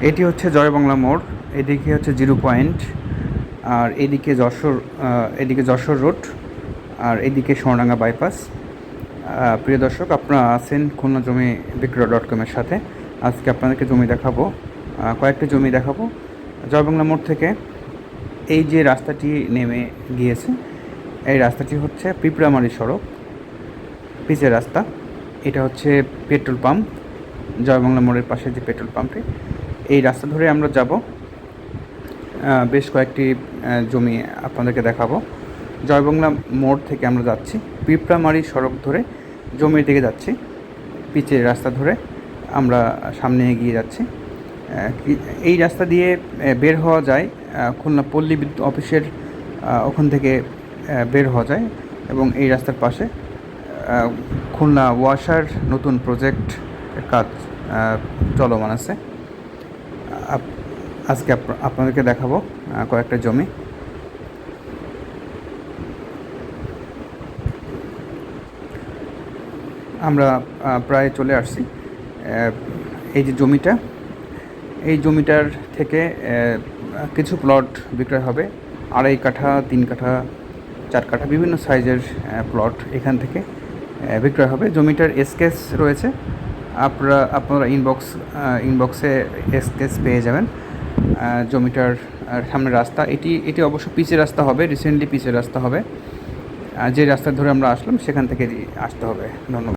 এটি হচ্ছে জয়বাংলা মোড়, এদিকে হচ্ছে জিরো পয়েন্ট, আর এদিকে যশোর রোড, আর এদিকে সোনাডাঙ্গা বাইপাস। প্রিয় দর্শক, আপনারা আছেন খুলনা জমি বিক্রয়.com-এর সাথে। আজকে আপনাদেরকে জমি দেখাবো, কয়েকটি জমি দেখাবো। জয়বাংলা মোড় থেকে এই যে রাস্তাটি নেমে গিয়েছে, এই রাস্তাটি হচ্ছে পিঁপড়ামারি সড়ক, পিচের রাস্তা। এটা হচ্ছে পেট্রোল পাম্প, জয়বাংলা মোড়ের পাশে যে পেট্রোল পাম্পটি, এই রাস্তা ধরে আমরা যাব। বেশ কয়েকটি জমি আপনাদেরকে দেখাবো। জয়বাংলা মোড় থেকে আমরা যাচ্ছি পিঁপড়ামারি সড়ক ধরে জমির দিকে যাচ্ছি, পিচের রাস্তা ধরে আমরা সামনে এগিয়ে যাচ্ছি। এই রাস্তা দিয়ে বের হওয়া যায় খুলনা পল্লী বিদ্যুৎ অফিসের ওখান থেকে বের হওয়া যায়, এবং এই রাস্তার পাশে খুলনা ওয়াসার নতুন প্রজেক্ট কাজ চলমান আছে। আজকে আপনাদেরকে দেখাবো কয়েকটা জমি। আমরা প্রায় চলে আসছি। এই যে জমিটা, এই জমিটার থেকে কিছু প্লট বিক্রয় হবে। 2.5 কাঠা, 3 কাঠা, 4 কাঠা, বিভিন্ন সাইজের প্লট এখান থেকে বিক্রয় হবে। জমিটার স্কেচ রয়েছে, আপনারা ইনবক্সে স্কেচ পেয়ে যাবেন। জমিটার সামনে রাস্তা, এটি অবশ্য পিচের রাস্তা হবে, রিসেন্টলি পিচের রাস্তা হবে। যে রাস্তা ধরে আমরা আসলাম সেখান থেকে আসতে হবে। ধন্যবাদ।